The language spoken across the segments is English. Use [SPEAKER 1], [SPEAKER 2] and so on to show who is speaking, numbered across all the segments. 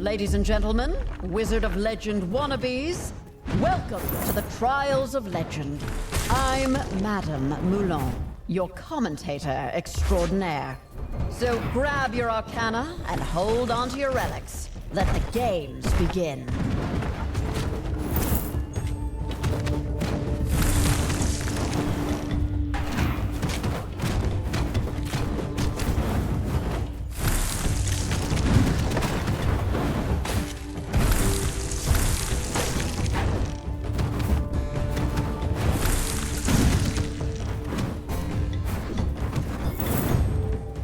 [SPEAKER 1] Ladies and gentlemen, Wizard of Legend wannabes, welcome to the Trials of Legend. I'm Madame Moulin, your commentator extraordinaire. So grab your arcana and hold onto your relics. Let the games begin.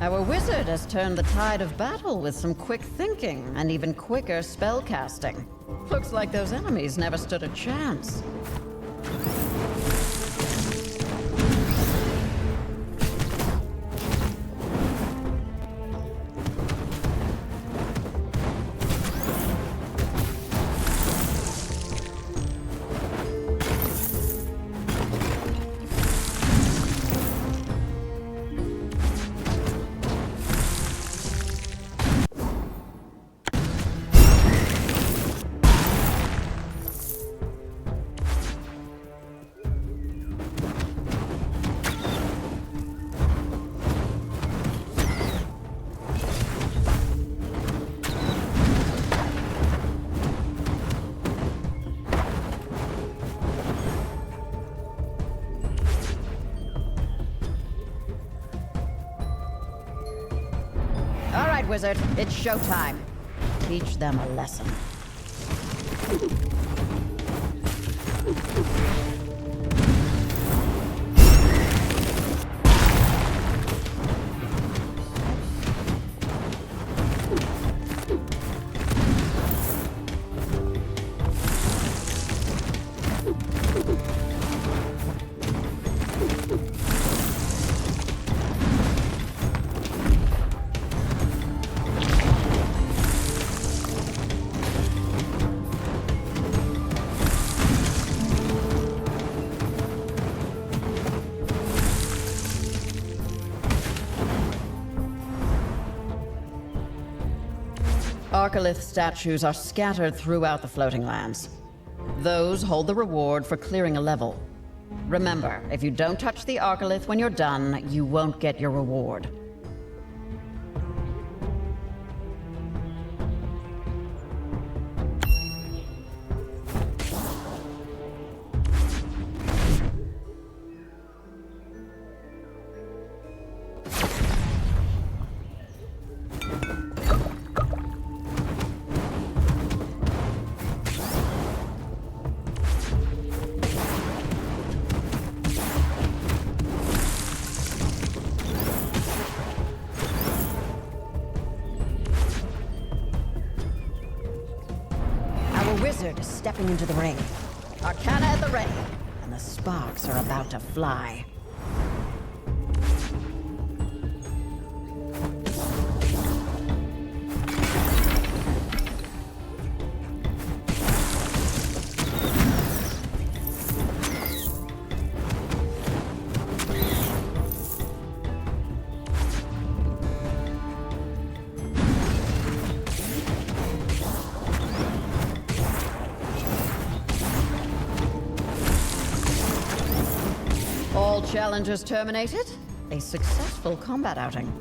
[SPEAKER 1] Our wizard has turned the tide of battle with some quick thinking and even quicker spell casting. Looks like those enemies never stood a chance. All right, wizard, it's showtime. Teach them a lesson. Arcalith statues are scattered throughout the floating lands. Those hold the reward for clearing a level. Remember, if you don't touch the Arcalith when you're done, you won't get your reward. Wizard is stepping into the ring. Arcana at the ready, and the sparks are about to fly. All challenges terminated. A successful combat outing.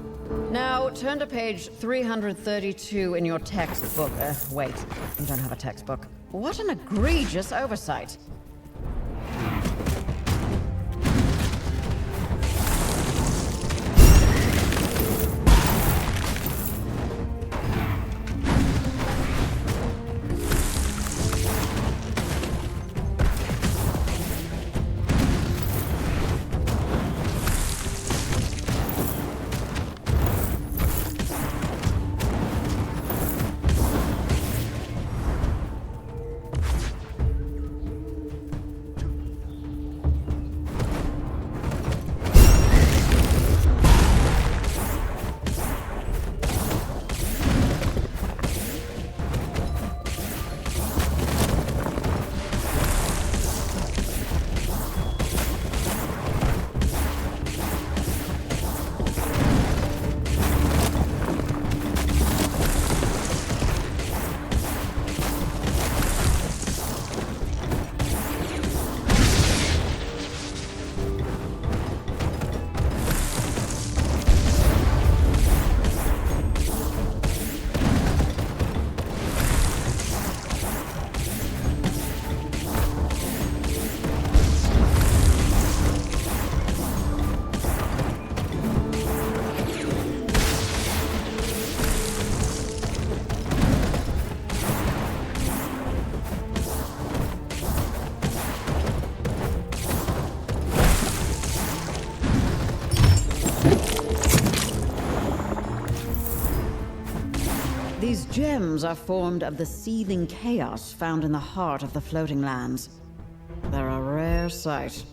[SPEAKER 1] Now, turn to page 332 in your textbook. Wait, you don't have a textbook. What an egregious oversight. These gems are formed of the seething chaos found in the heart of the floating lands. They're a rare sight.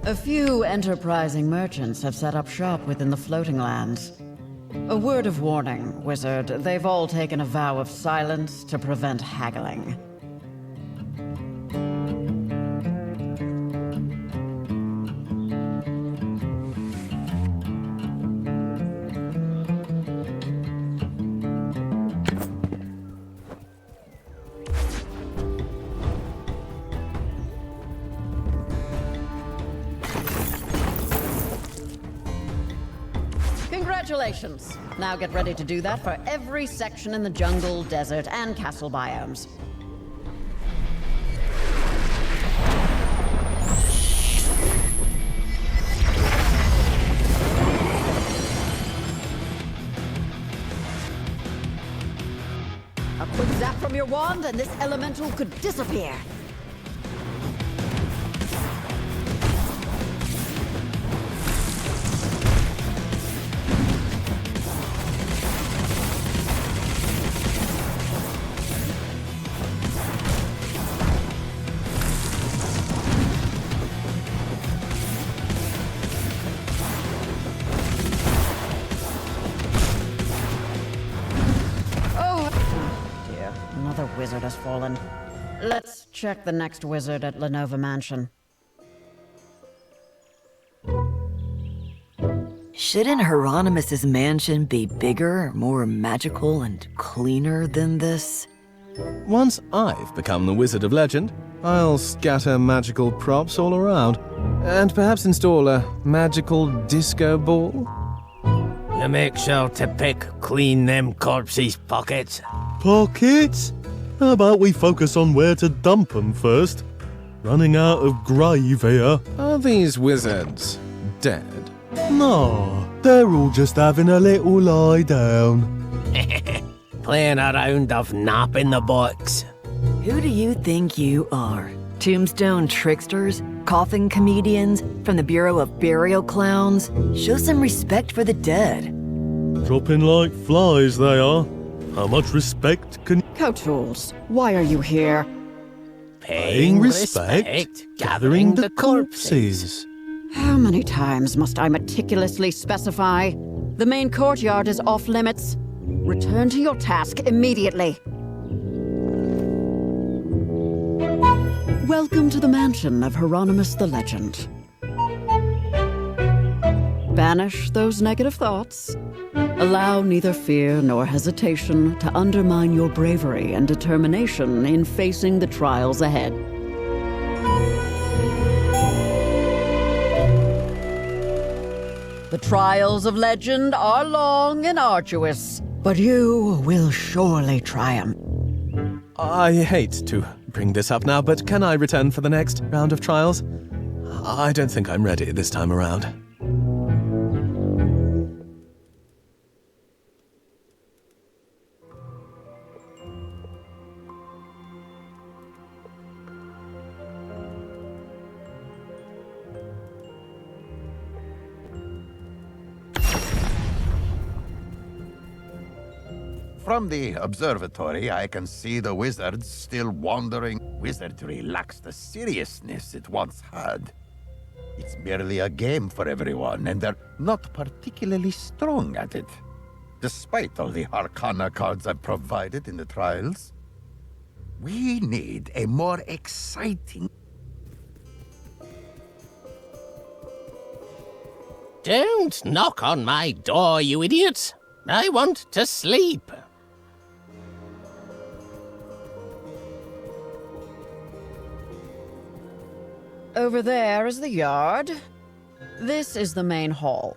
[SPEAKER 1] A few enterprising merchants have set up shop within the floating lands. A word of warning, Wizard. They've all taken a vow of silence to prevent haggling. Congratulations! Now get ready to do that for every section in the jungle, desert, and castle biomes. A quick zap from your wand and this elemental could disappear. Another wizard has fallen. Let's check the next wizard at Lenova Mansion.
[SPEAKER 2] Shouldn't Hieronymus's mansion be bigger, more magical, and cleaner than this?
[SPEAKER 3] Once I've become the Wizard of Legend, I'll scatter magical props all around, and perhaps install a magical disco ball.
[SPEAKER 4] You make sure to pick clean them corpses' pockets.
[SPEAKER 5] Pockets? How about we focus on where to dump 'em first? Running out of grave here.
[SPEAKER 3] Are these wizards dead?
[SPEAKER 5] No, they're all just having a little lie down.
[SPEAKER 4] Playing a round of nap in the box.
[SPEAKER 2] Who do you think you are? Tombstone tricksters? Coffin comedians? From the Bureau of Burial Clowns? Show some respect for the dead.
[SPEAKER 5] Dropping like flies they are. How much respect can...
[SPEAKER 1] Kotuls, why are you here?
[SPEAKER 4] Paying respect,
[SPEAKER 5] gathering the corpses.
[SPEAKER 1] How many times must I meticulously specify? The main courtyard is off limits. Return to your task immediately. Welcome to the mansion of Hieronymus the Legend. Banish those negative thoughts. Allow neither fear nor hesitation to undermine your bravery and determination in facing the trials ahead. The trials of legend are long and arduous, but you will surely triumph.
[SPEAKER 3] I hate to bring this up now, but can I return for the next round of trials? I don't think I'm ready this time around.
[SPEAKER 6] From the observatory, I can see the wizards still wandering. Wizardry lacks the seriousness it once had. It's merely a game for everyone, and they're not particularly strong at it. Despite all the Arcana cards I've provided in the trials, we need a more exciting...
[SPEAKER 4] Don't knock on my door, you idiots. I want to sleep.
[SPEAKER 1] Over there is the yard. This is the main hall.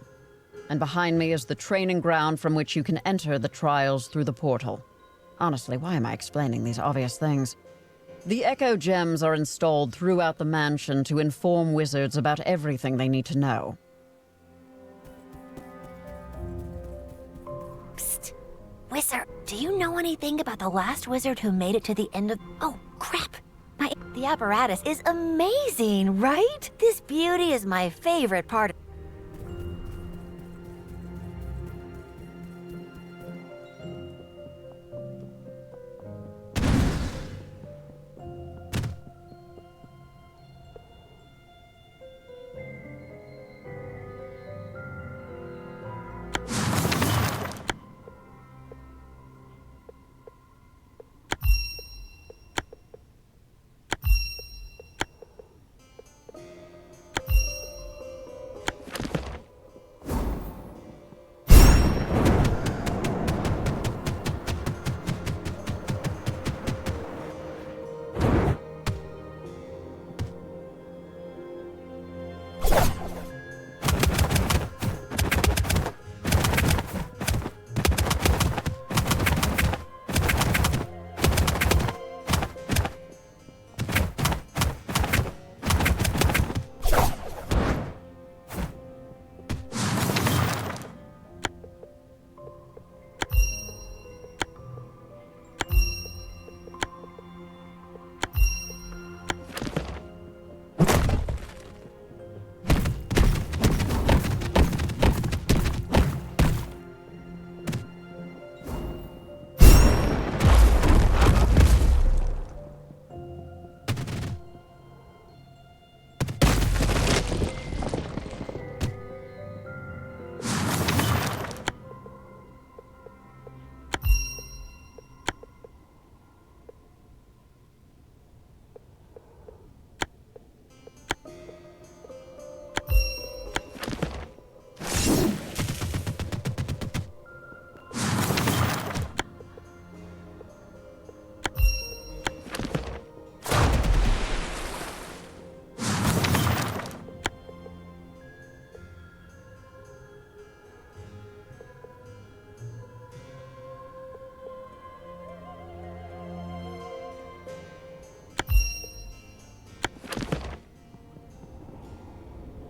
[SPEAKER 1] And behind me is the training ground from which you can enter the trials through the portal. Honestly, why am I explaining these obvious things? The Echo Gems are installed throughout the mansion to inform wizards about everything they need to know.
[SPEAKER 7] wizard. Do you know anything about the last wizard who made it to the end of... Oh, crap. The apparatus is amazing, right? This beauty is my favorite part.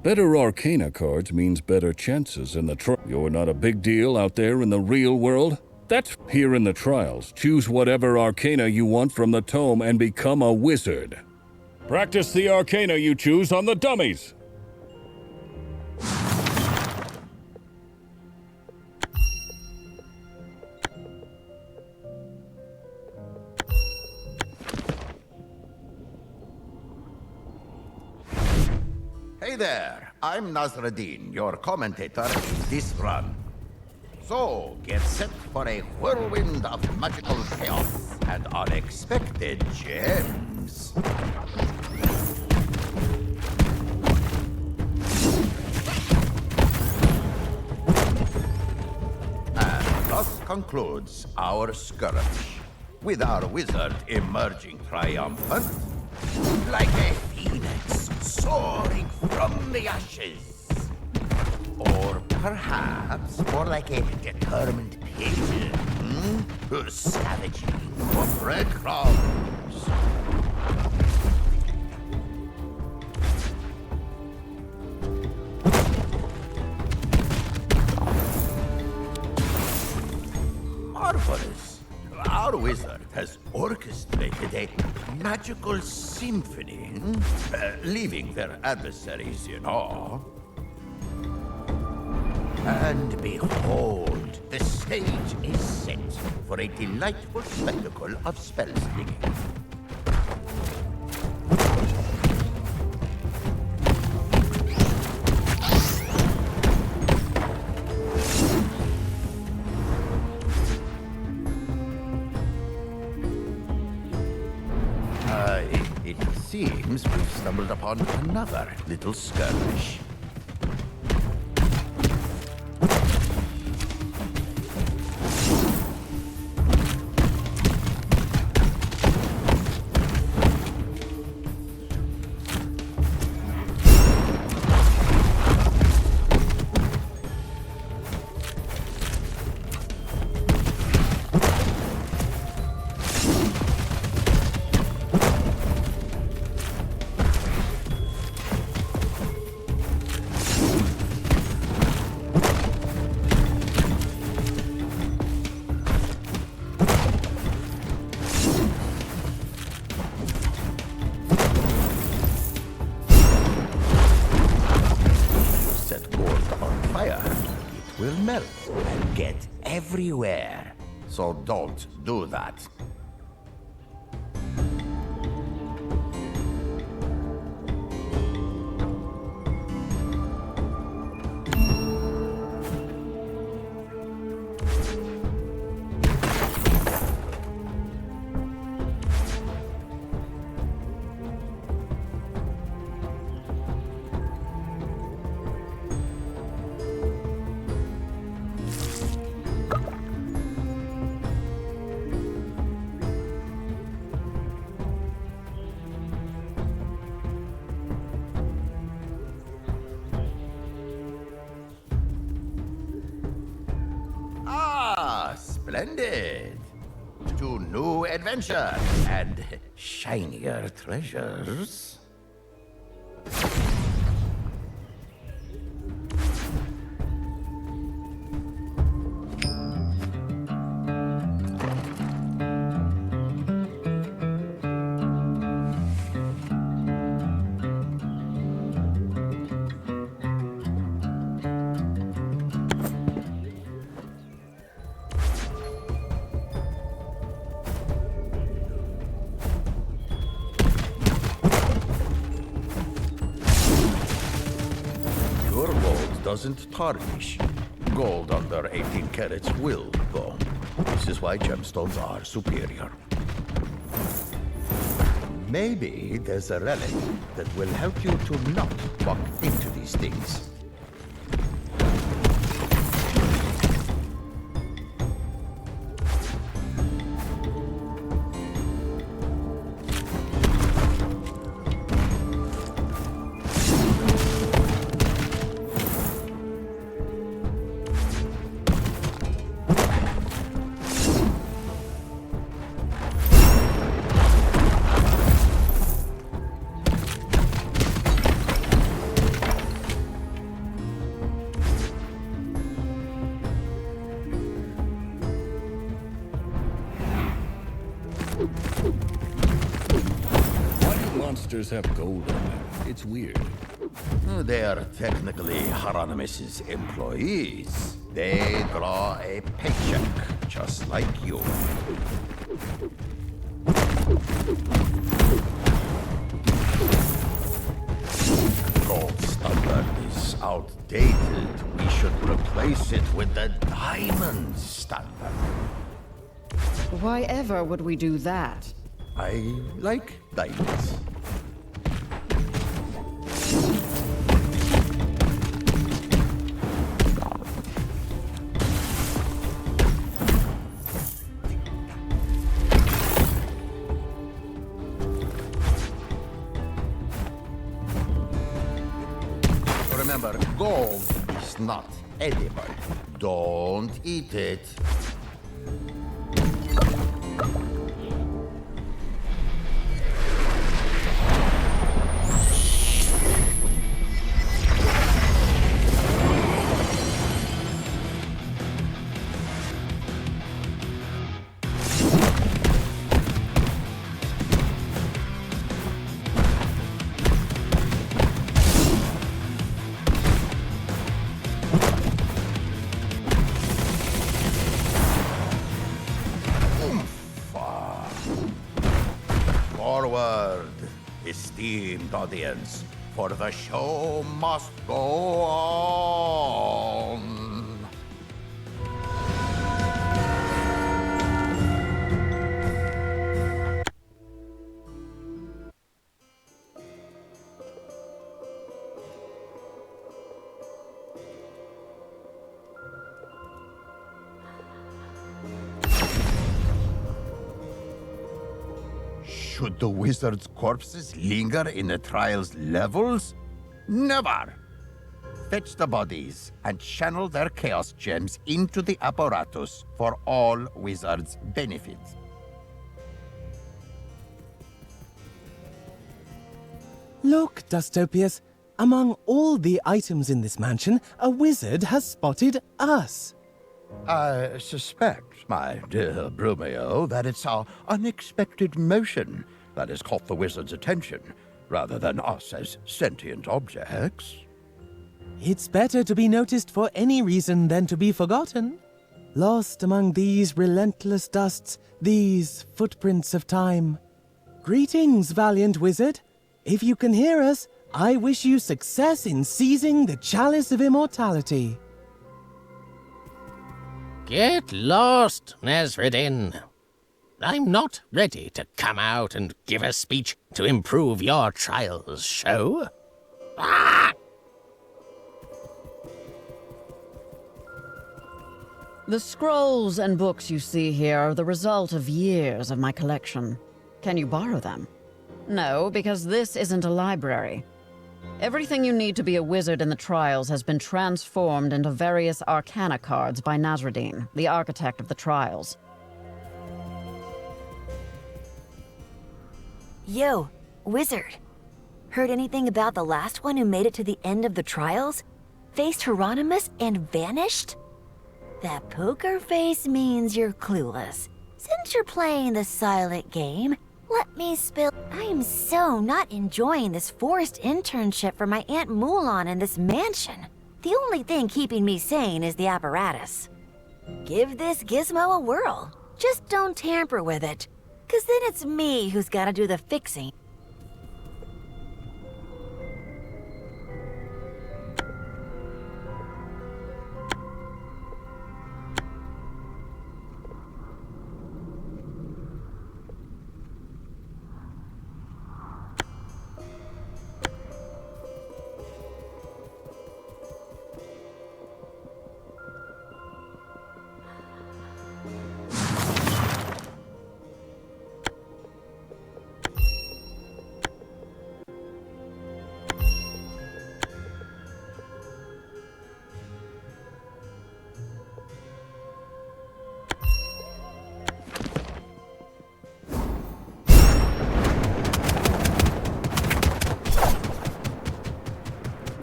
[SPEAKER 8] Better Arcana cards means better chances in the trial. You're not a big deal out there in the real world? That's here in the trials. Choose whatever Arcana you want from the tome and become a wizard. Practice the Arcana you choose on the dummies.
[SPEAKER 6] Hey there, I'm Nazraddin, your commentator in this run. So, get set for a whirlwind of magical chaos and unexpected gems. And thus concludes our skirmish, with our wizard emerging triumphant, like a phoenix soaring from the ashes. Or perhaps more like a determined pigeon, who's scavenging for breadcrumbs. Marvelous. Our wizard has orchestrated a magical symphony, leaving their adversaries in awe. And behold, the stage is set for a delightful spectacle of spell slinging. It seems we've stumbled upon another little skirmish. will melt and get everywhere. So don't do that. Splendid! To new adventure and shinier treasures. Doesn't tarnish. Gold under 18 carats will, though. This is why gemstones are superior. Maybe there's a relic that will help you to not walk into these things.
[SPEAKER 8] Monsters have gold on them. It's weird.
[SPEAKER 6] They are technically Hieronymus's employees. They draw a paycheck, just like you. Gold standard is outdated. We should replace it with the diamond standard.
[SPEAKER 1] Why ever would we do that?
[SPEAKER 6] I like diamonds. Remember, gold is not edible. Don't eat it. Forward, esteemed audience, for the show must go on. Should the wizard's corpses linger in the trial's levels? Never! Fetch the bodies and channel their chaos gems into the apparatus for all wizards' benefit.
[SPEAKER 9] Look, Dustopius. Among all the items in this mansion, a wizard has spotted us.
[SPEAKER 6] I suspect, my dear Brumio, that it's our unexpected motion that has caught the wizard's attention, rather than us as sentient objects.
[SPEAKER 9] It's better to be noticed for any reason than to be forgotten. Lost among these relentless dusts, these footprints of time. Greetings, valiant wizard. If you can hear us, I wish you success in seizing the Chalice of Immortality.
[SPEAKER 4] Get lost, Nasreddin. I'm not ready to come out and give a speech to improve your trials show. Ah!
[SPEAKER 1] The scrolls and books you see here are the result of years of my collection. Can you borrow them? No, because this isn't a library. Everything you need to be a wizard in the trials has been transformed into various arcana cards by Nasreddin, the architect of the trials.
[SPEAKER 7] Yo, wizard. Heard anything about the last one who made it to the end of the trials? Faced Hieronymus and vanished? That poker face means you're clueless. Since you're playing the silent game, let me spill. I am so not enjoying this forced internship for my Aunt Mulan in this mansion. The only thing keeping me sane is the apparatus. Give this gizmo a whirl. Just don't tamper with it. 'Cause then it's me who's gotta do the fixing.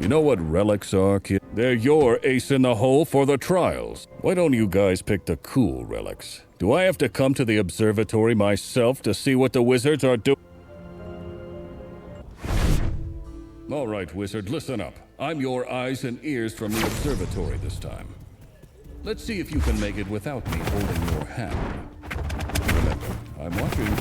[SPEAKER 8] You know what relics are, kid? They're your ace in the hole for the trials. Why don't you guys pick the cool relics? Do I have to come to the observatory myself to see what the wizards are doing? All right, wizard, listen up. I'm your eyes and ears from the observatory this time. Let's see if you can make it without me holding your hand. Remember, I'm watching.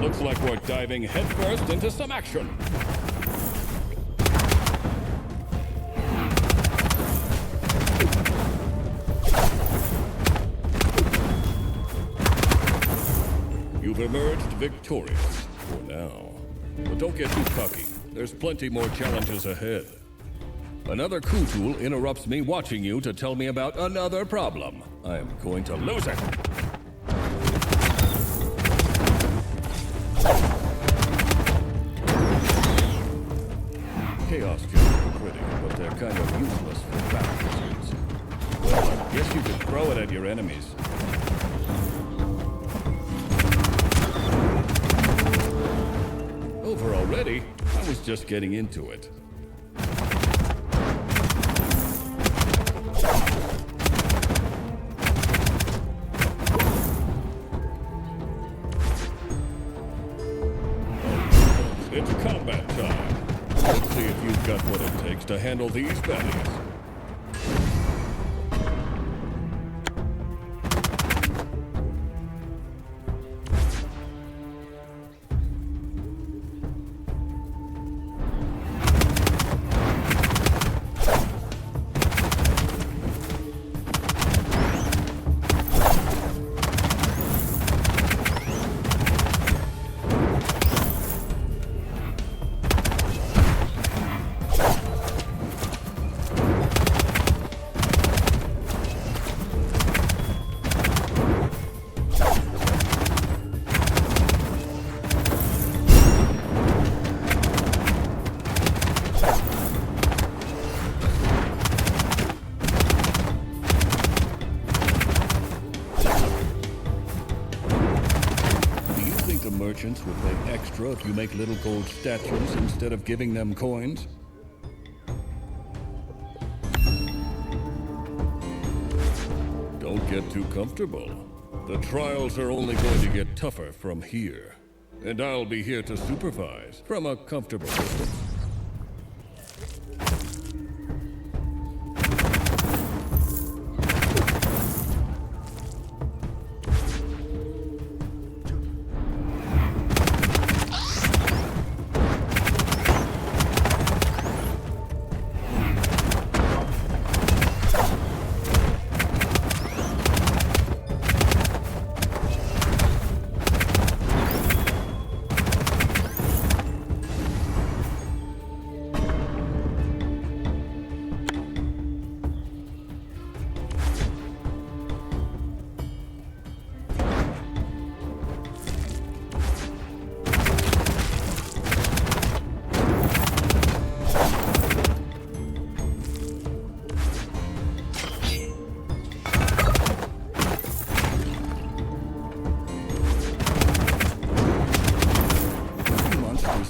[SPEAKER 8] Looks like we're diving headfirst into some action. You've emerged victorious for now. But don't get too cocky. There's plenty more challenges ahead. Another coup tool interrupts me watching you to tell me about another problem. I am going to lose it. Chaos gems are pretty, but they're kind of useless for battle wizards. Well, I guess you could throw it at your enemies. Over already? I was just getting into it. It's combat time. Let's see if you've got what it takes to handle these baddies. Merchants would pay extra if you make little gold statues instead of giving them coins. Don't get too comfortable. The trials are only going to get tougher from here. And I'll be here to supervise from a comfortable distance.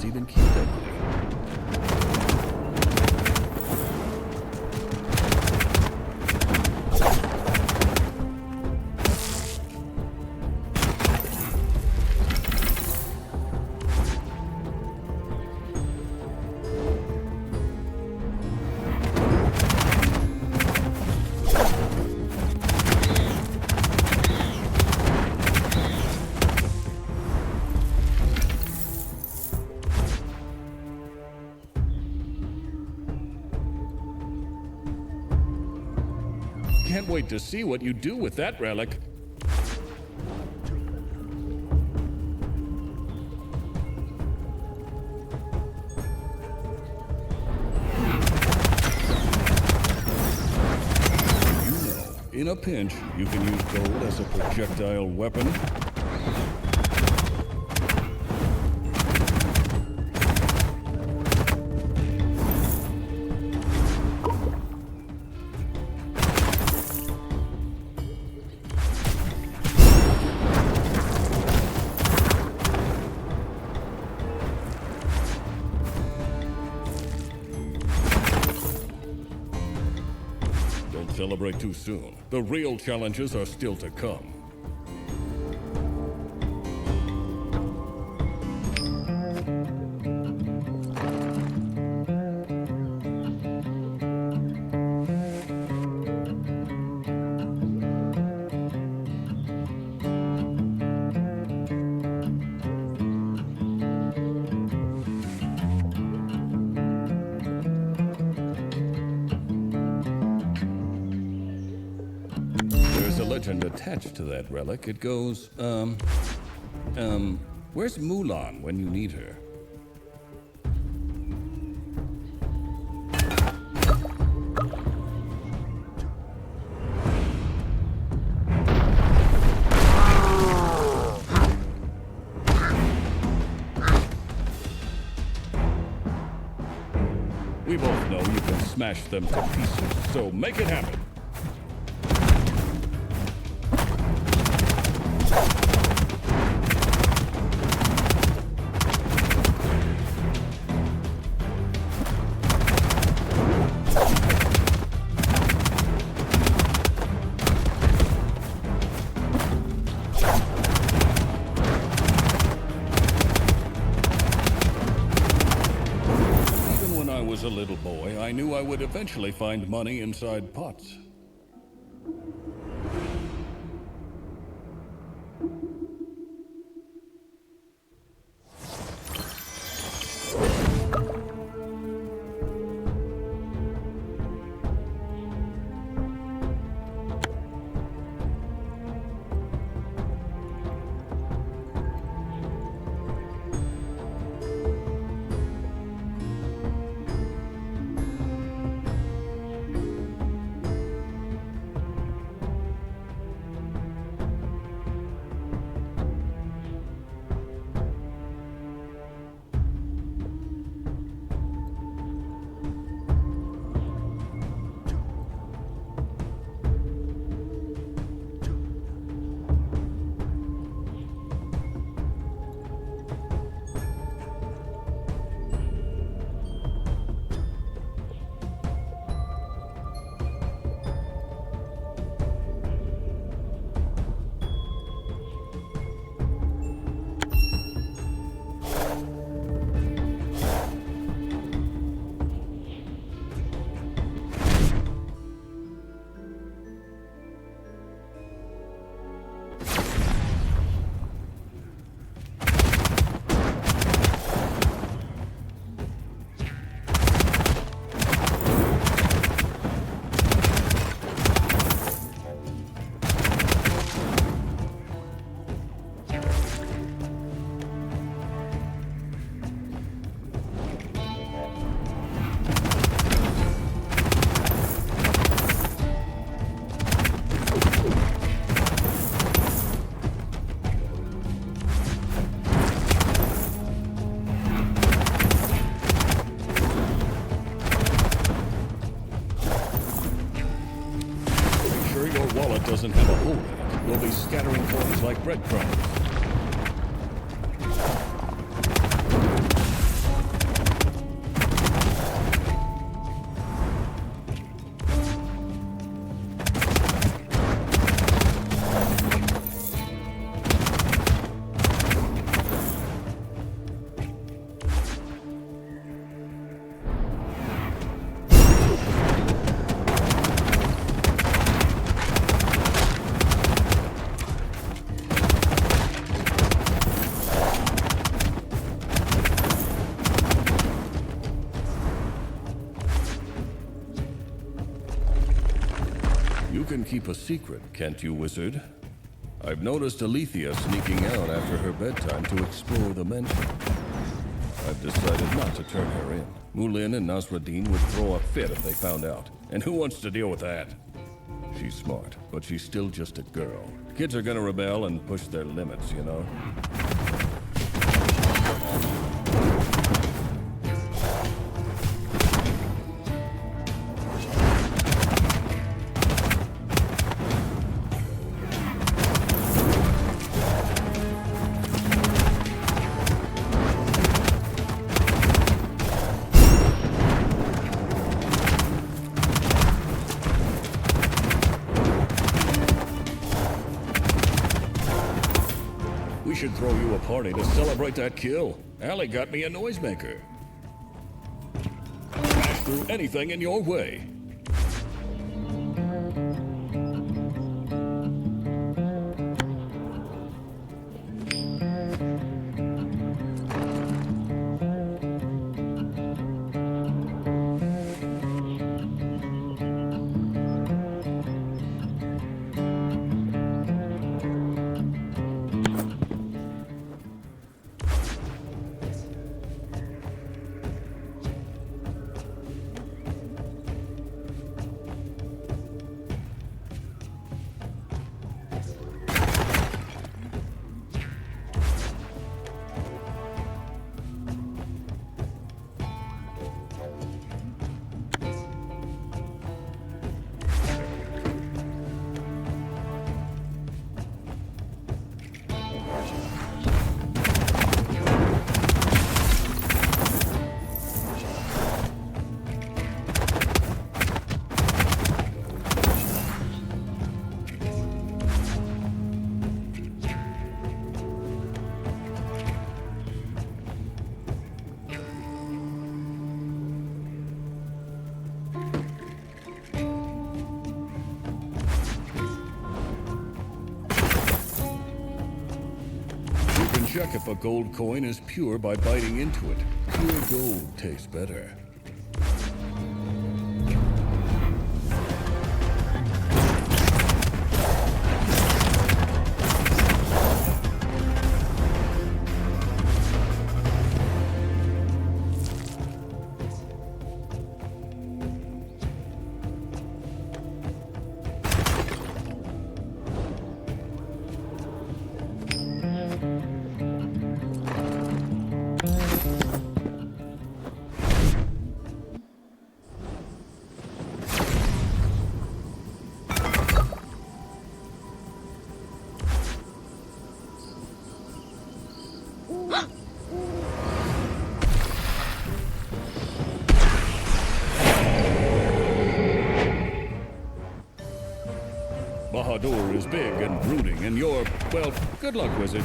[SPEAKER 8] Even keep that money. Can't wait to see what you do with that relic. You know, in a pinch, you can use gold as a projectile weapon. Don't celebrate too soon. The real challenges are still to come. Legend attached to that relic. It goes, where's Mulan when you need her? We both know you can smash them to pieces, so make it happen. A little boy, I knew I would eventually find money inside pots. breadcrumbs. You can keep a secret, can't you, wizard? I've noticed Alethea sneaking out after her bedtime to explore the mansion. I've decided not to turn her in. Mulin and Nasruddin would throw a fit if they found out. And who wants to deal with that? She's smart, but she's still just a girl. Kids are gonna rebel and push their limits, you know? We should throw you a party to celebrate that kill. Allie got me a noisemaker. Smash through anything in your way. Check if a gold coin is pure by biting into it. Pure gold tastes better. Bahadur is big and brooding, and you're, well, good luck, wizard.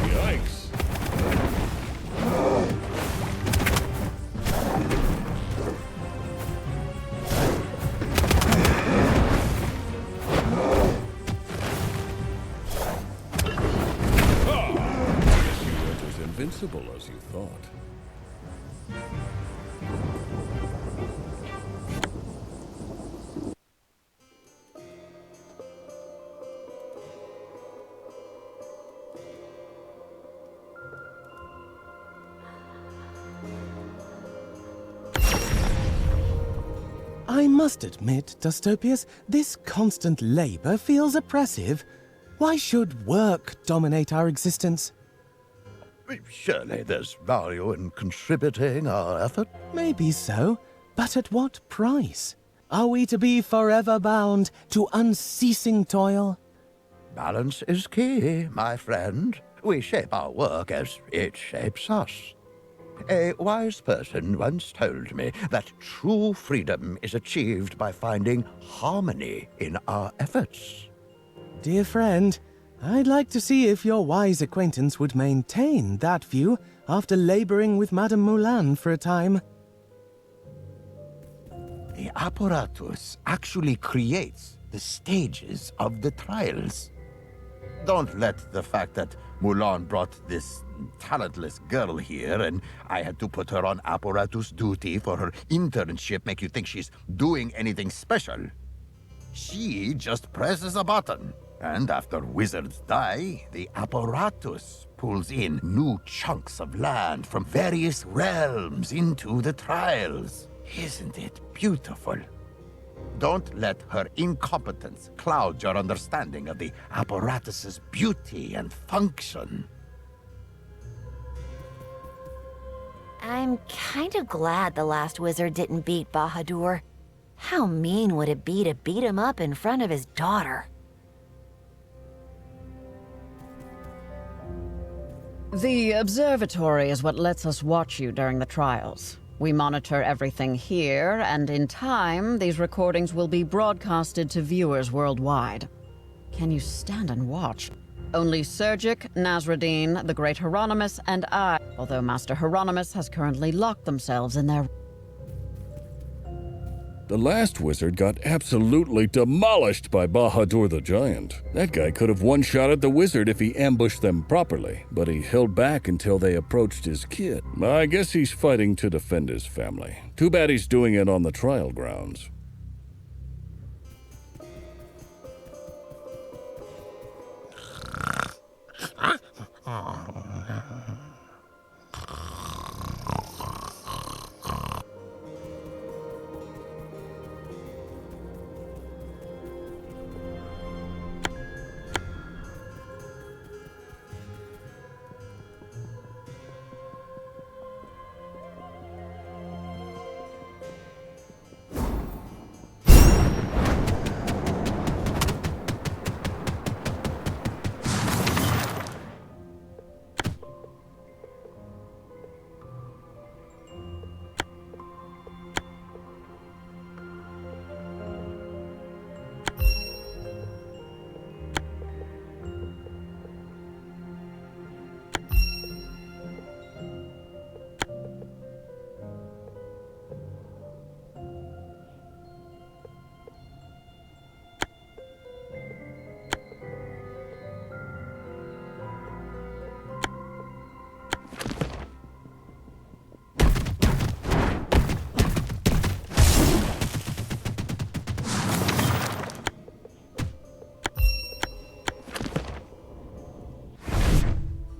[SPEAKER 8] Yikes. Invincible as you thought.
[SPEAKER 9] I must admit, Dustopius, this constant labor feels oppressive. Why should work dominate our existence?
[SPEAKER 6] Surely there's value in contributing our effort.
[SPEAKER 9] Maybe so, but at what price? Are we to be forever bound to unceasing toil?
[SPEAKER 6] Balance is key, my friend. We shape our work as it shapes us. A wise person once told me that true freedom is achieved by finding harmony in our efforts.
[SPEAKER 9] Dear friend, I'd like to see if your wise acquaintance would maintain that view after laboring with Madame Moulin for a time.
[SPEAKER 6] The apparatus actually creates the stages of the trials. Don't let the fact that Moulin brought this talentless girl here and I had to put her on apparatus duty for her internship make you think she's doing anything special. She just presses a button, and after wizards die, the apparatus pulls in new chunks of land from various realms into the trials. Isn't it beautiful? Don't let her incompetence cloud your understanding of the apparatus's beauty and function.
[SPEAKER 7] I'm kind of glad the last wizard didn't beat Bahadur. How mean would it be to beat him up in front of his daughter?
[SPEAKER 1] The observatory is what lets us watch you during the trials. We monitor everything here, and in time, these recordings will be broadcasted to viewers worldwide. Can you stand and watch? Only Sergic, Nasruddin, the Great Hieronymus, and I, although Master Hieronymus has currently locked themselves in their...
[SPEAKER 8] The last wizard got absolutely demolished by Bahadur the Giant. That guy could have one-shotted the wizard if he ambushed them properly, but he held back until they approached his kid. I guess he's fighting to defend his family. Too bad he's doing it on the trial grounds.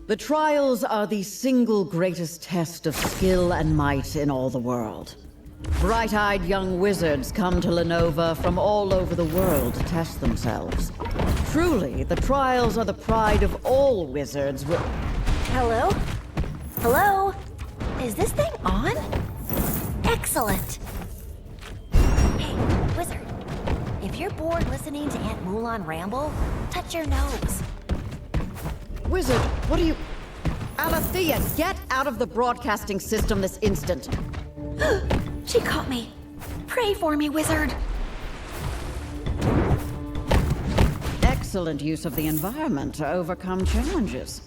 [SPEAKER 1] The trials are the single greatest test of skill and might in all the world. Bright-eyed young wizards come to Lenova from all over the world to test themselves. Truly, the trials are the pride of all wizards.
[SPEAKER 7] Hello? Hello? Is this thing on? Excellent! Hey, wizard. If you're bored listening to Aunt Moulin ramble, touch your nose.
[SPEAKER 1] Wizard, what are you... Alethea, get out of the broadcasting system this instant.
[SPEAKER 7] She caught me. Pray for me, wizard.
[SPEAKER 1] Excellent use of the environment to overcome challenges.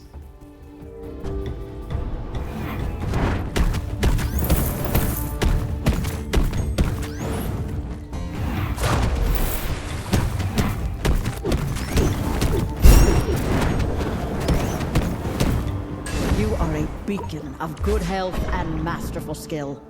[SPEAKER 1] You are a beacon of good health and masterful skill.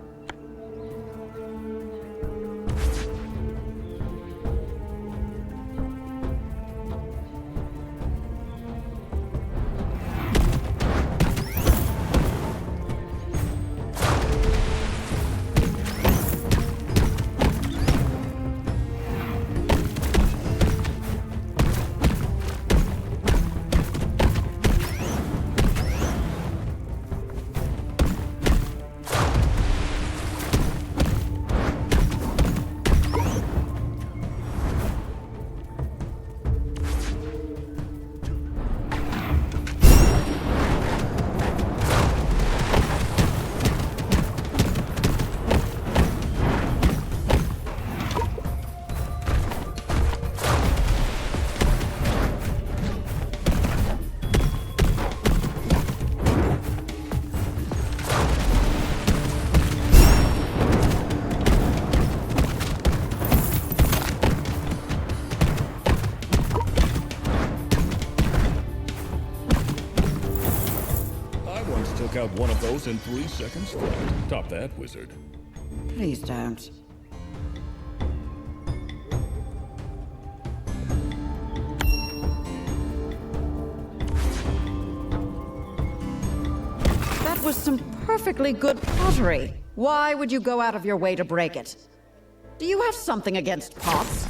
[SPEAKER 8] one of those in 3 seconds flat. Top that, wizard.
[SPEAKER 1] Please don't. That was some perfectly good pottery. Why would you go out of your way to break it? Do you have something against pots?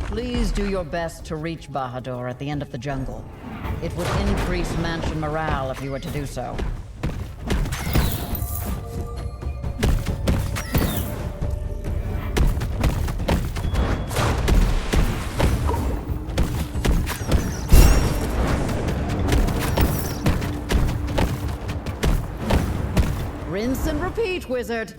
[SPEAKER 1] Please do your best to reach Bahadur at the end of the jungle. It would increase mansion morale if you were to do so. Rinse and repeat, wizard.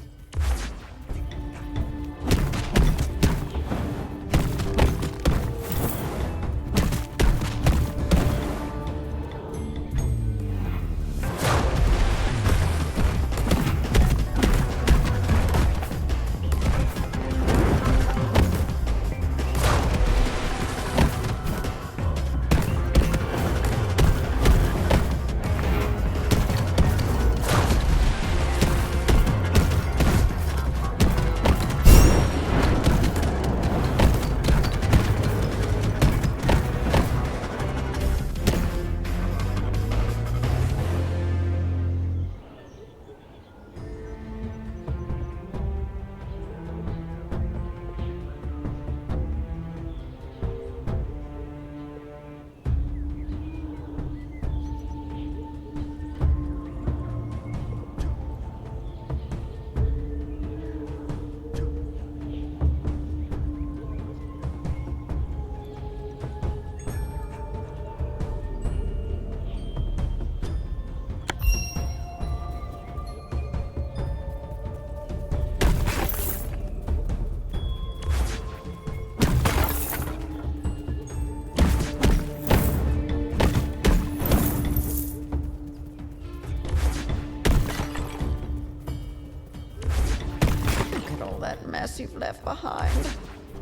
[SPEAKER 1] Mess you've left behind.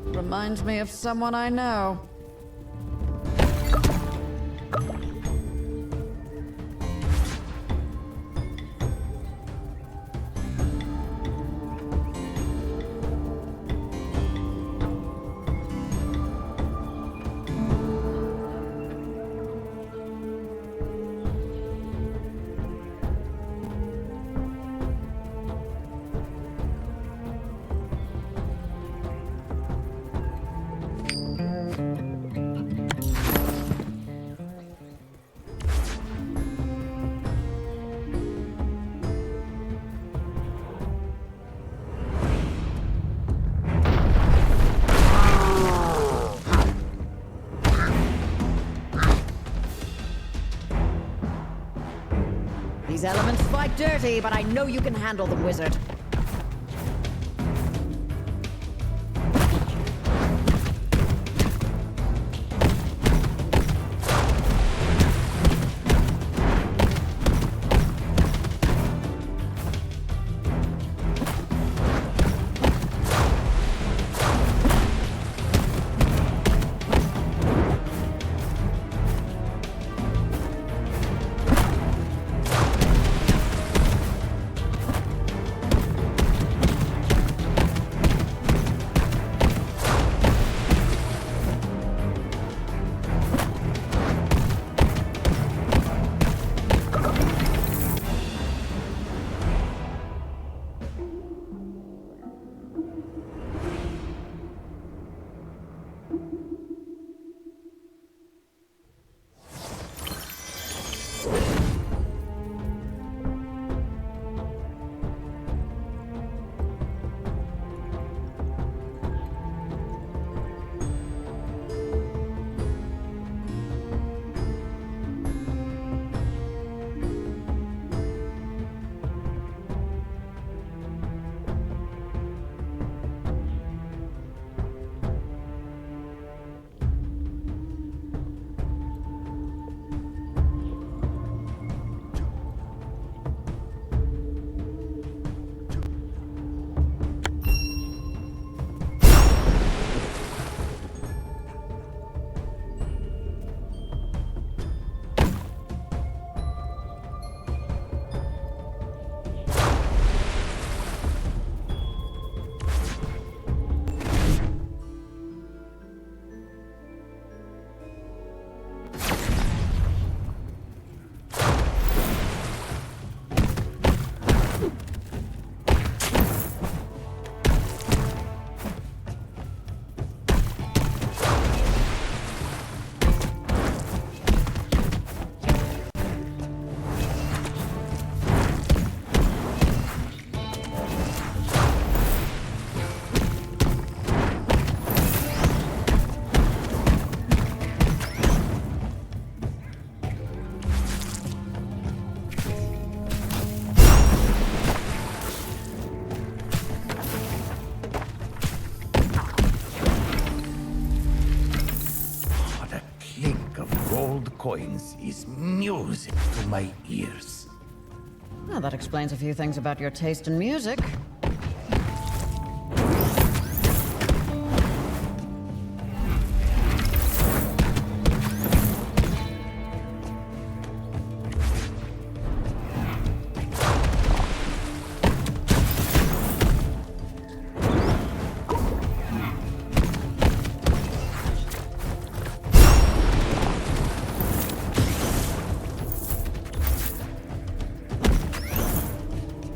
[SPEAKER 1] Reminds me of someone I know. These elements fight dirty, but I know you can handle them, wizard.
[SPEAKER 6] coins is music to my ears.
[SPEAKER 1] Well, that explains a few things about your taste in music.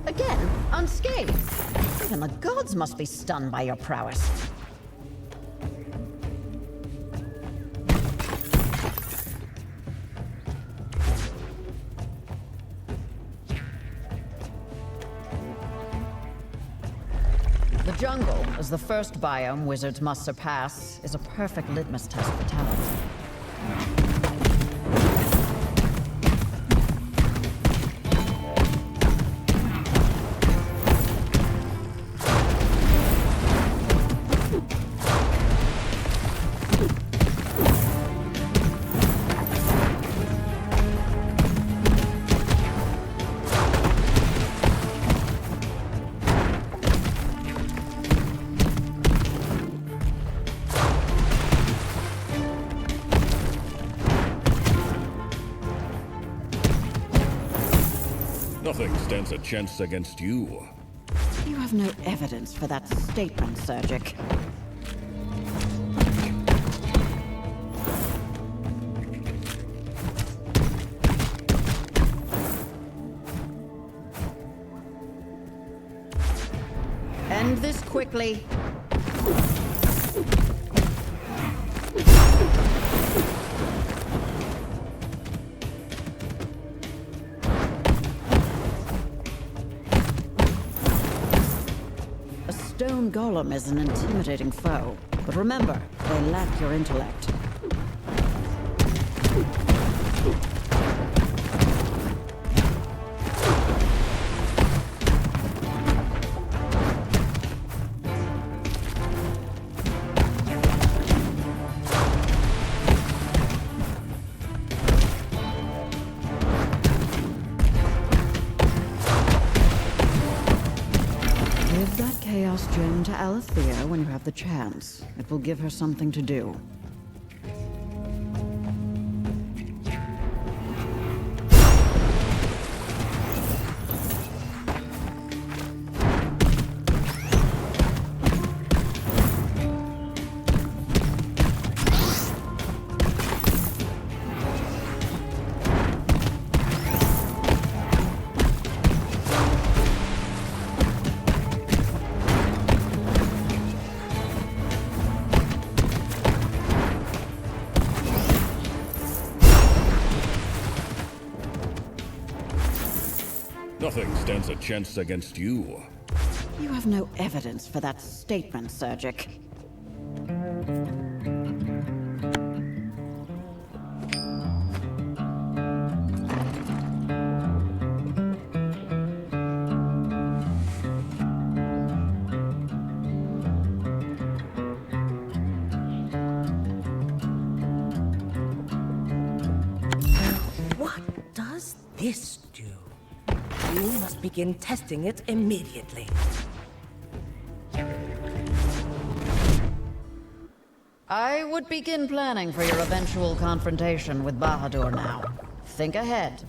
[SPEAKER 1] Again, unscathed. Even the gods must be stunned by your prowess. The jungle, as the first biome wizards must surpass, is a perfect litmus test for talent.
[SPEAKER 8] Nothing stands a chance against you.
[SPEAKER 1] You have no evidence for that statement, Sergic. End this quickly. A stone golem is an intimidating foe, but remember, they lack your intellect. Give that Chaos Gem to Alethea when you have the chance. It will give her something to do.
[SPEAKER 8] Nothing stands a chance against you.
[SPEAKER 1] You have no evidence for that statement, Sergic.
[SPEAKER 10] What does this do? You must begin testing it immediately.
[SPEAKER 1] I would begin planning for your eventual confrontation with Bahadur now. Think ahead.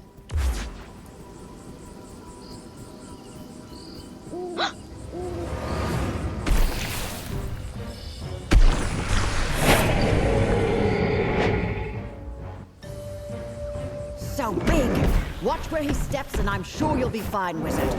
[SPEAKER 1] So big! Watch where he steps and I'm sure you'll be fine, wizard.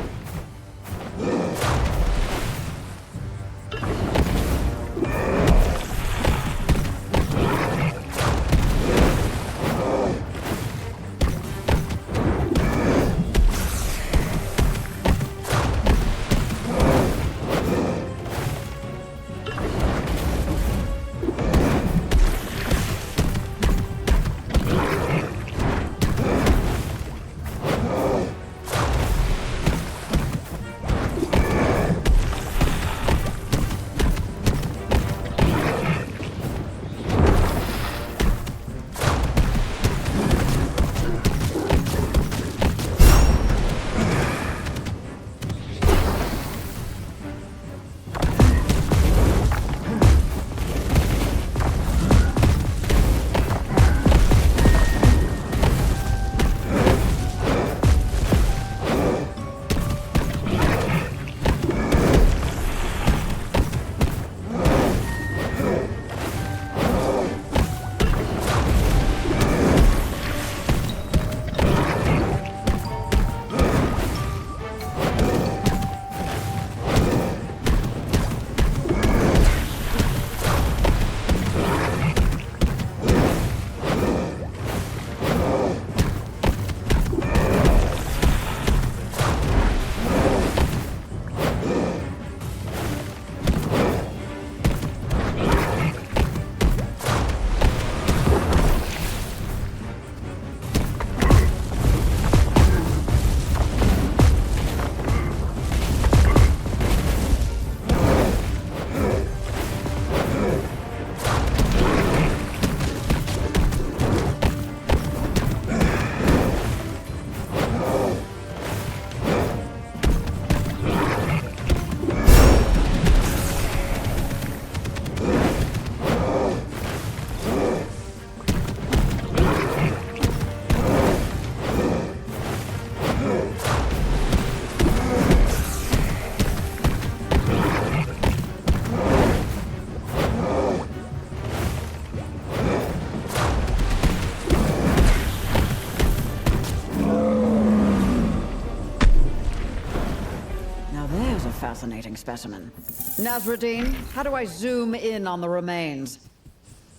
[SPEAKER 1] fascinating specimen. Nasruddin, how do I zoom in on the remains?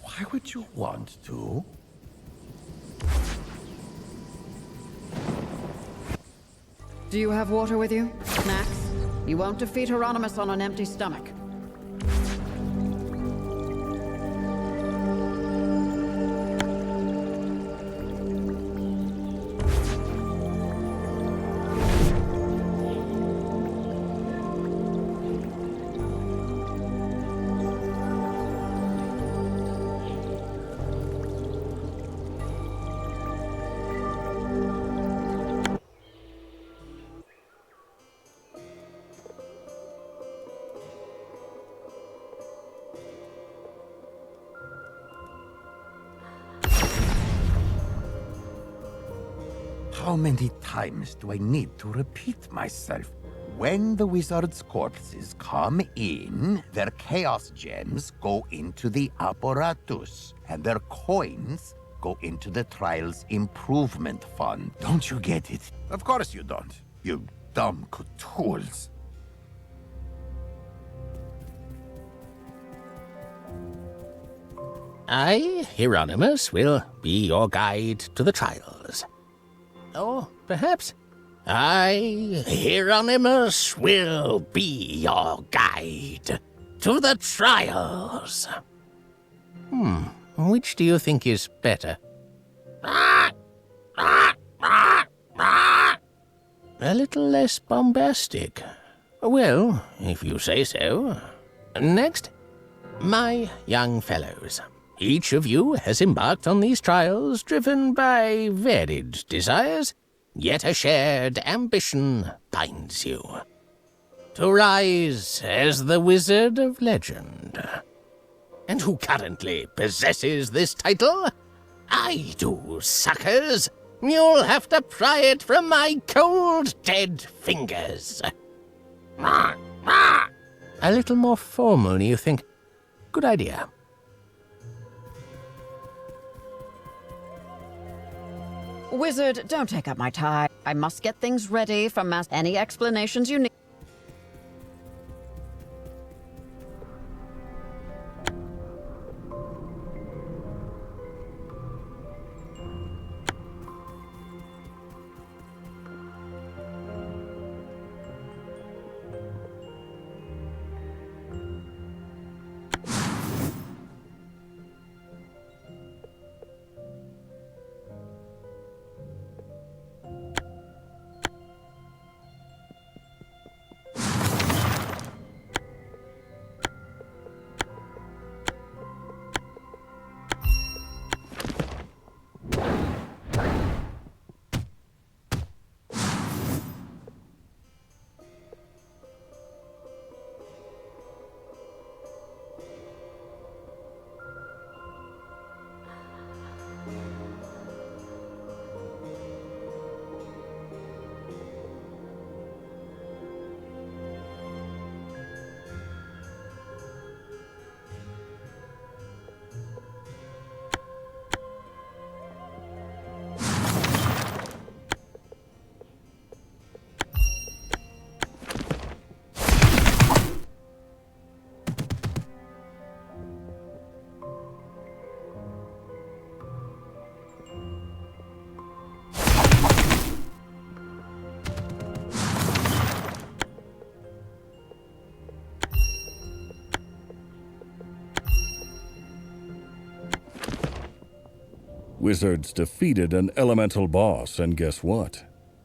[SPEAKER 6] Why would you want to?
[SPEAKER 1] Do you have water with you? Snacks? You won't defeat Hieronymus on an empty stomach.
[SPEAKER 6] How many times do I need to repeat myself? When the wizard's corpses come in, their chaos gems go into the apparatus, and their coins go into the trial's improvement fund. Don't you get it? Of course you don't, you dumb tools.
[SPEAKER 4] I, Hieronymus, will be your guide to the trials. Or perhaps I, Hieronymus, will be your guide to the trials. Which do you think is better? A little less bombastic. Well, if you say so. Next, my young fellows. Each of you has embarked on these trials driven by varied desires, yet a shared ambition binds you. To rise as the Wizard of Legend. And who currently possesses this title? I do, suckers. You'll have to pry it from my cold, dead fingers. A little more formal, you think? Good idea.
[SPEAKER 1] Wizard, don't take up my time. I must get things ready for any explanations you need.
[SPEAKER 8] Wizards defeated an elemental boss, and guess what?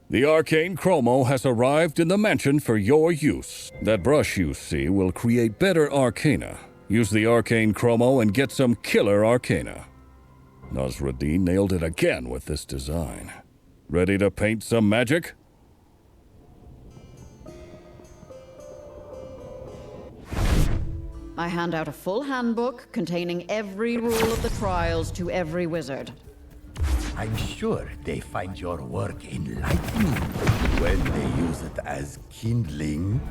[SPEAKER 8] The arcane chromo has arrived in the mansion for your use. That brush you see will create better arcana. Use the arcane chromo and get some killer arcana. Nasruddin nailed it again with this design. Ready to paint some magic?
[SPEAKER 1] I hand out a full handbook containing every rule of the trials to every wizard.
[SPEAKER 6] I'm sure they find your work enlightening when they use it as kindling.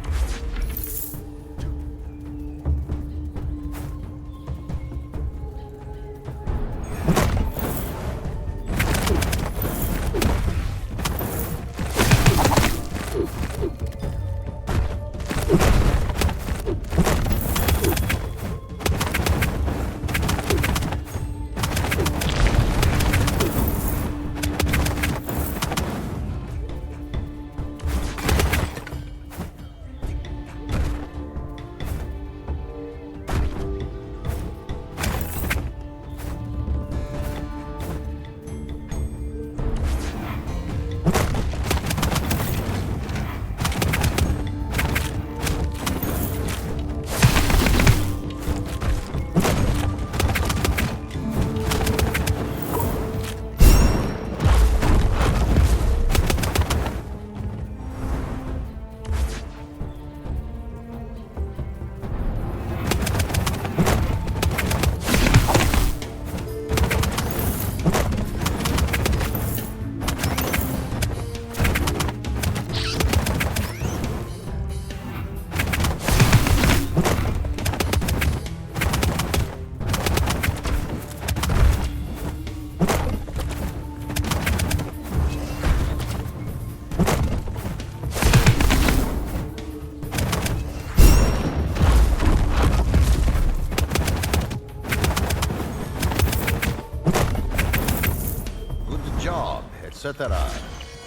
[SPEAKER 6] etc.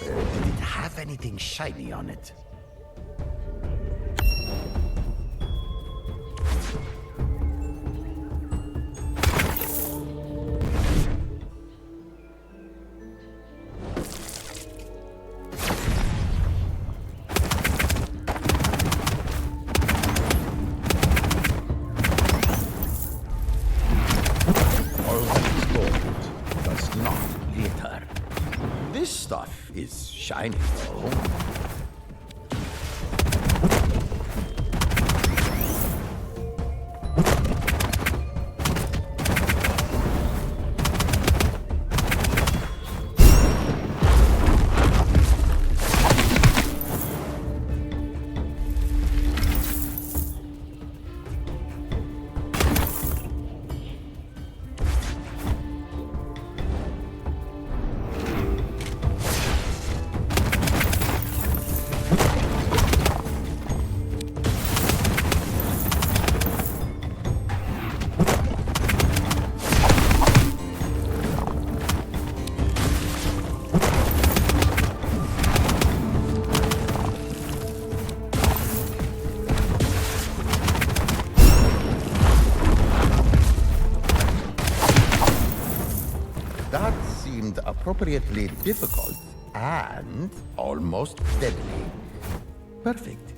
[SPEAKER 6] Did it have anything shiny on it? This stuff is shiny, though. That seemed appropriately difficult and almost deadly. Perfect.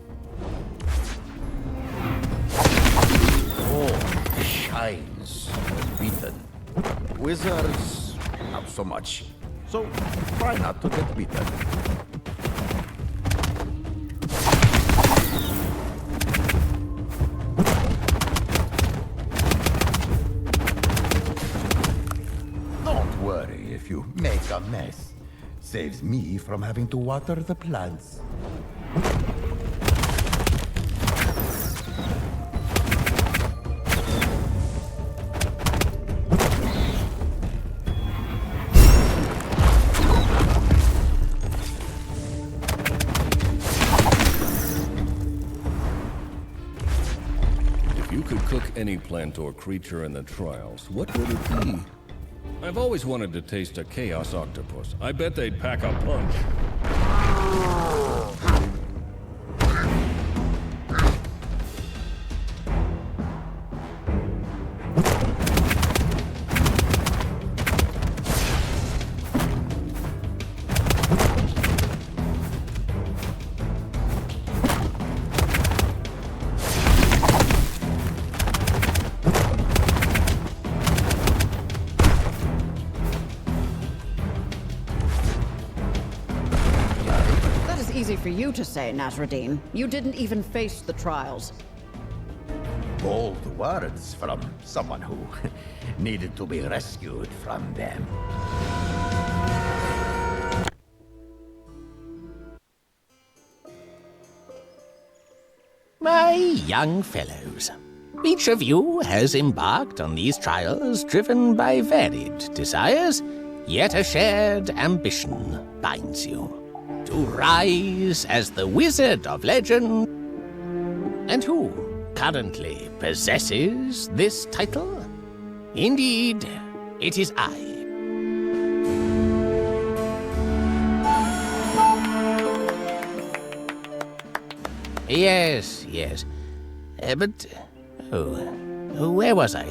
[SPEAKER 6] Oh, shines beaten. Wizards, not so much. So try not to get beaten. Don't worry if you make a mess. Saves me from having to water the plants.
[SPEAKER 8] If you could cook any plant or creature in the trials, what would it be? I've always wanted to taste a chaos octopus. I bet they'd pack a punch.
[SPEAKER 1] Easy for you to say, Nasruddin. You didn't even face the trials.
[SPEAKER 6] Bold words from someone who needed to be rescued from them.
[SPEAKER 4] My young fellows, each of you has embarked on these trials driven by varied desires, yet a shared ambition binds you. To rise as the Wizard of Legend. And who currently possesses this title? Indeed, it is I. Yes. But... where was I?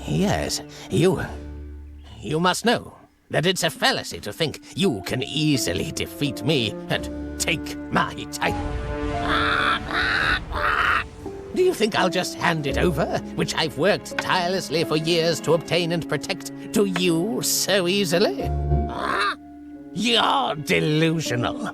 [SPEAKER 4] Yes, you must know that it's a fallacy to think you can easily defeat me and take my title. Do you think I'll just hand it over, which I've worked tirelessly for years to obtain and protect, to you so easily? You're delusional.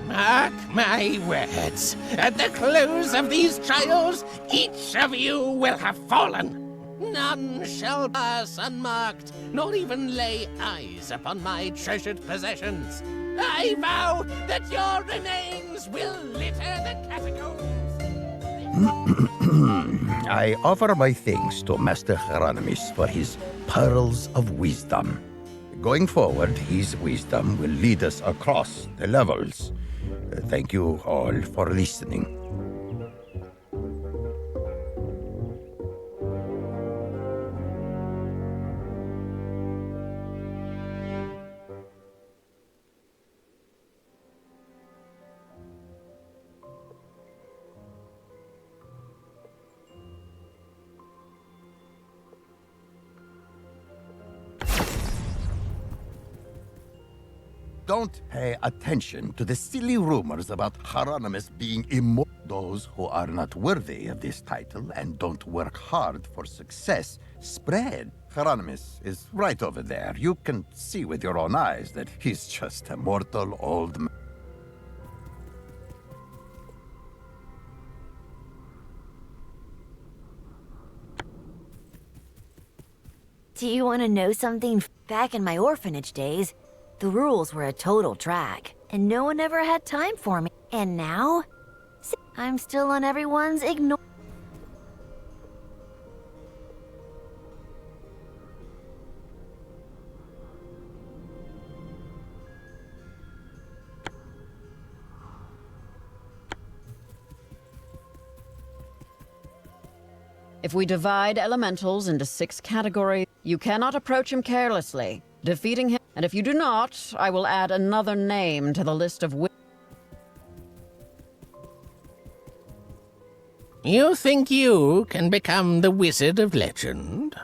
[SPEAKER 4] Mark my words, at the close of these trials, each of you will have fallen. None shall pass unmarked, nor even lay eyes upon my treasured possessions. I vow that your remains will litter the catacombs.
[SPEAKER 6] I offer my thanks to Master Hieronymus for his pearls of wisdom. Going forward, his wisdom will lead us across the levels. Thank you all for listening. don't pay attention to the silly rumors about Hieronymus being immortal. Those who are not worthy of this title and don't work hard for success spread. Hieronymus is right over there. You can see with your own eyes that he's just a mortal old man.
[SPEAKER 7] Do you want to know something? Back in my orphanage days, the rules were a total drag, and no one ever had time for me. And now, I'm still on everyone's ignore.
[SPEAKER 1] If we divide elementals into 6 categories, you cannot approach him carelessly, defeating him. And if you do not, I will add another name to the list of
[SPEAKER 4] You think you can become the Wizard of Legend?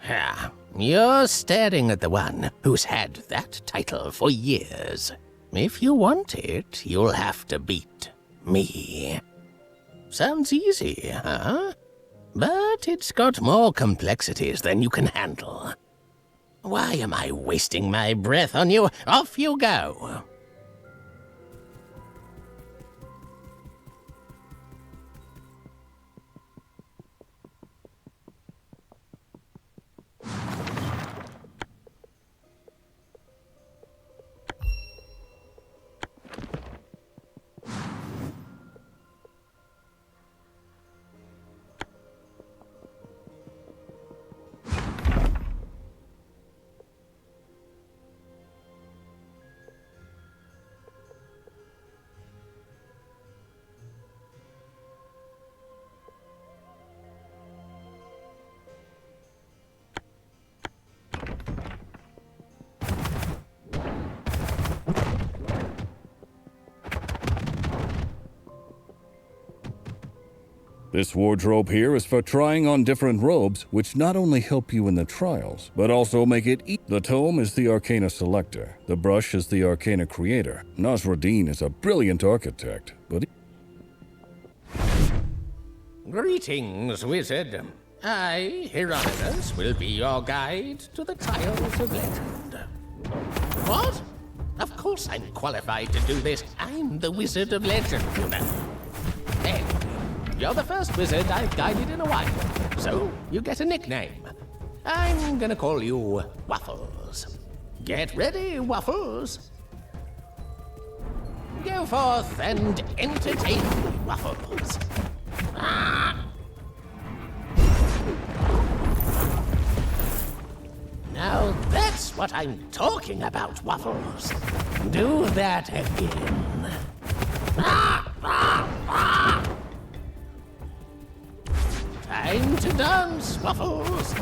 [SPEAKER 4] Ha! You're staring at the one who's had that title for years. If you want it, you'll have to beat me. Sounds easy, huh? But it's got more complexities than you can handle. Why am I wasting my breath on you? Off you go!
[SPEAKER 8] This wardrobe here is for trying on different robes, which not only help you in the trials, but also make it The tome is the Arcana Selector. The brush is the Arcana Creator. Nasruddin is a brilliant architect, but...
[SPEAKER 4] Greetings, wizard. I, Hieronymus, will be your guide to the Trials of Legend. What? Of course I'm qualified to do this. I'm the Wizard of Legend, you know. Hey, you're the first wizard I've guided in a while, so you get a nickname. I'm gonna call you Waffles. Get ready, Waffles. Go forth and entertain me, Waffles. Ah! Now that's what I'm talking about, Waffles. Do that again. Ah! Ah! Ah! Time to dance, Waffles.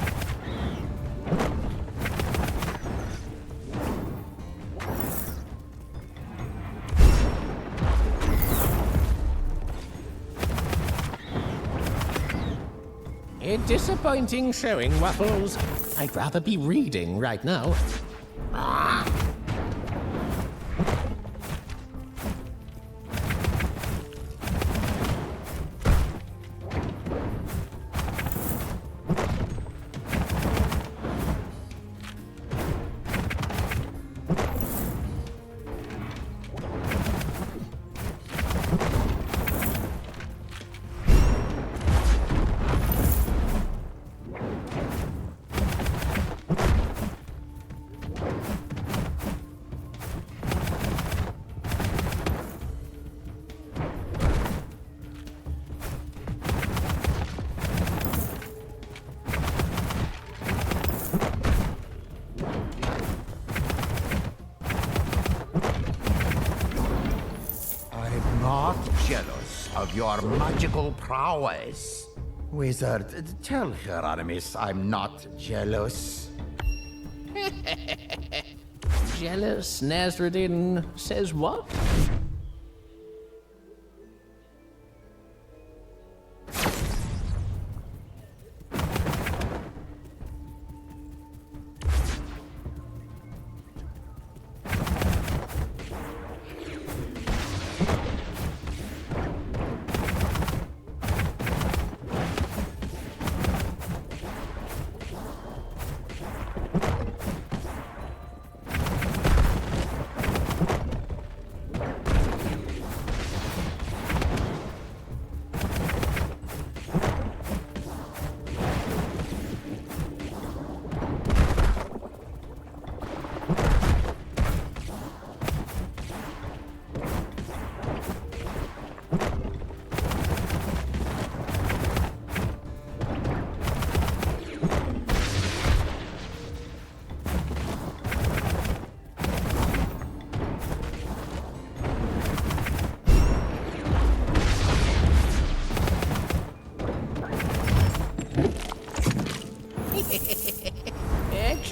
[SPEAKER 4] A disappointing showing, Waffles. I'd rather be reading right now. Ah!
[SPEAKER 6] Of your magical prowess. Wizard, tell Hieronymus I'm not jealous.
[SPEAKER 4] Jealous, Nasruddin says what?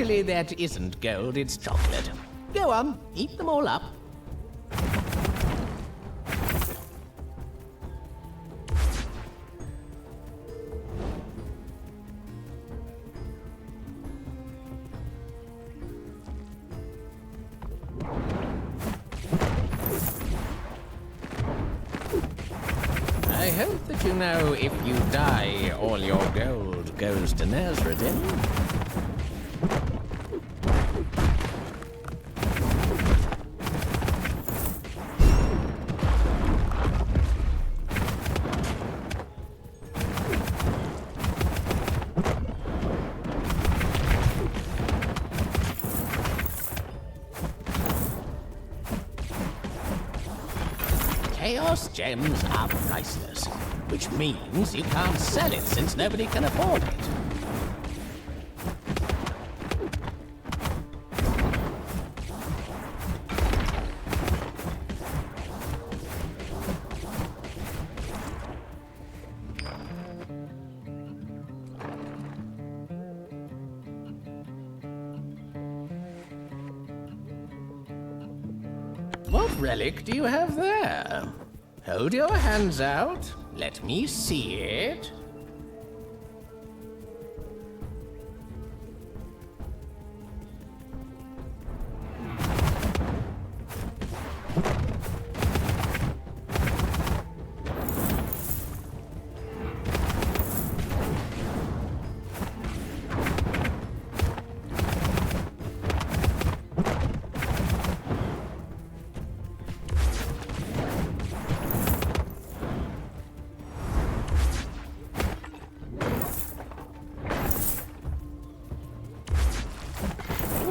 [SPEAKER 4] Actually, that isn't gold, it's chocolate. Go on, eat them all up. I hope that you know if you die, all your gold goes to Nazradin. Chaos gems are priceless, which means you can't sell it since nobody can afford it. What relic do you have there? Hold your hands out. Let me see it.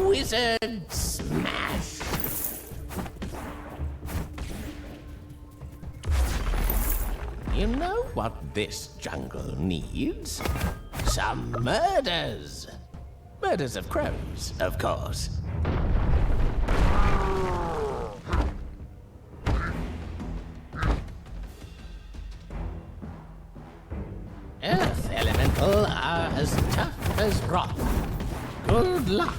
[SPEAKER 4] Wizard smash! You know what this jungle needs? Some murders! Murders of crows, of course. Earth elemental are as tough as rock. Good luck.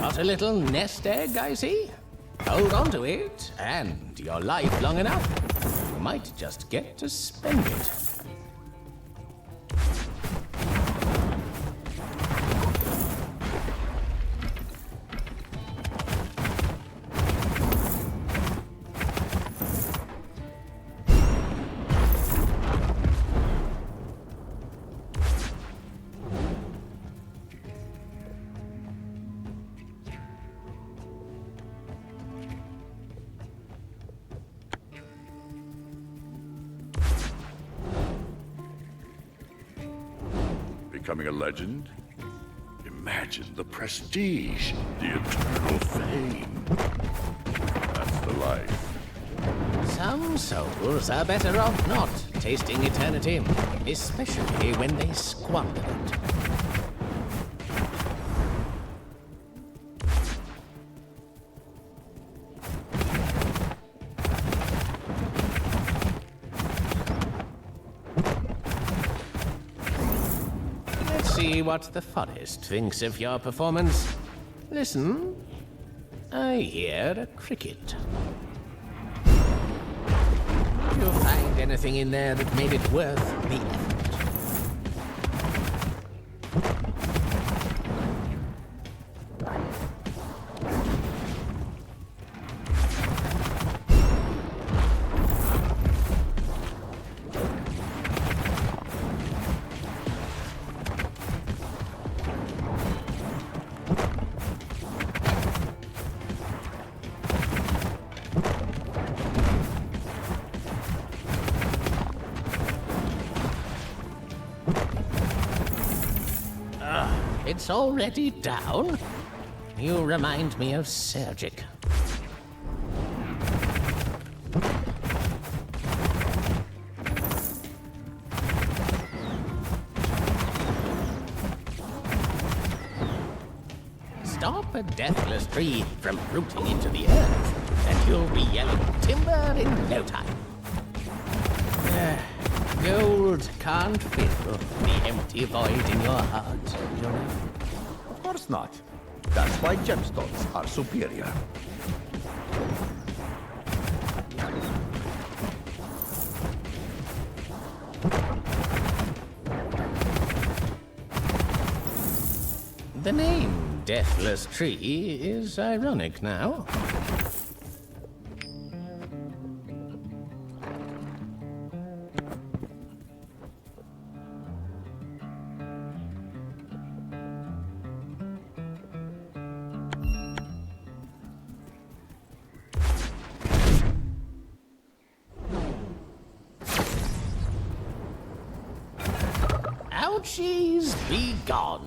[SPEAKER 4] Got a little nest egg, I see? Hold on to it, and your life long enough, you might just get to spend it.
[SPEAKER 11] Becoming a legend? Imagine the prestige, the eternal fame. That's to life.
[SPEAKER 4] Some souls are better off not tasting eternity, especially when they squander it. Let's see what the forest thinks of your performance. Listen, I hear a cricket. Did you find anything in there that made it worth the effort? It's already down? You remind me of Sergic. Stop a deathless tree from rooting into the earth, and you'll be yelling timber in no time. Gold can't fill the empty void in your heart, you know?
[SPEAKER 6] Of course not. That's why gemstones are superior.
[SPEAKER 4] The name Deathless Tree is ironic now. Ouchies be gone.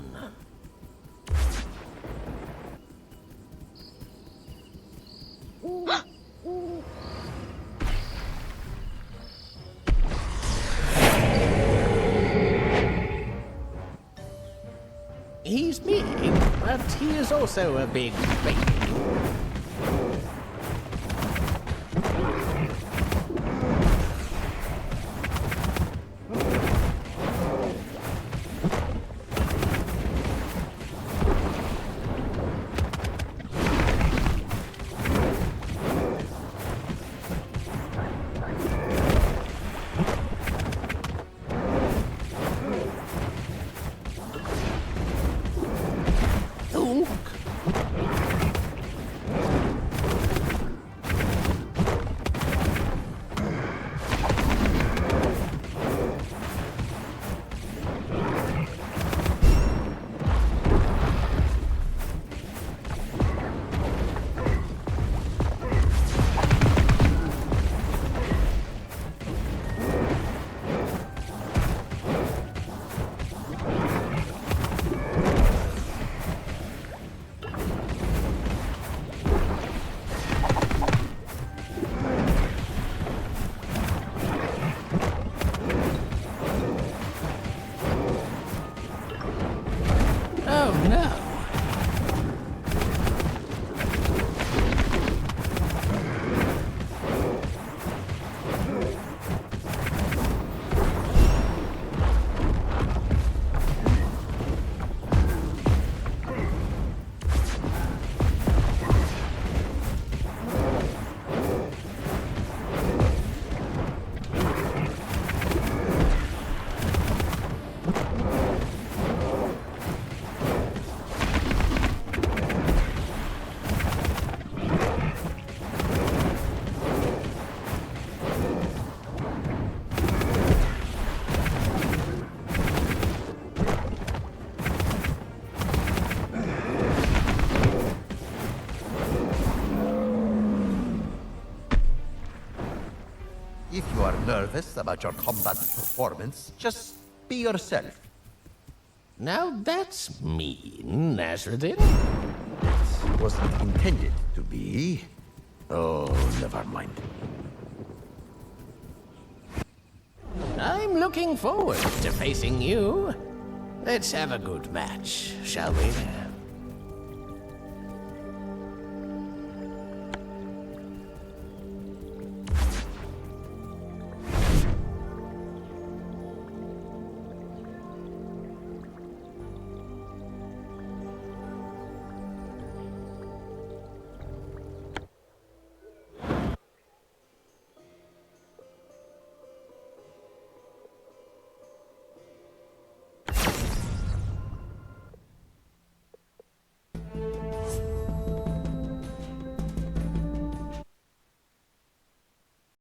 [SPEAKER 4] He's big, but he is also a big baby.
[SPEAKER 6] If you are nervous about your combat performance, just be yourself.
[SPEAKER 4] Now that's mean, Nasruddin.
[SPEAKER 6] It wasn't intended to be. Oh, never mind.
[SPEAKER 4] I'm looking forward to facing you. Let's have a good match, shall we?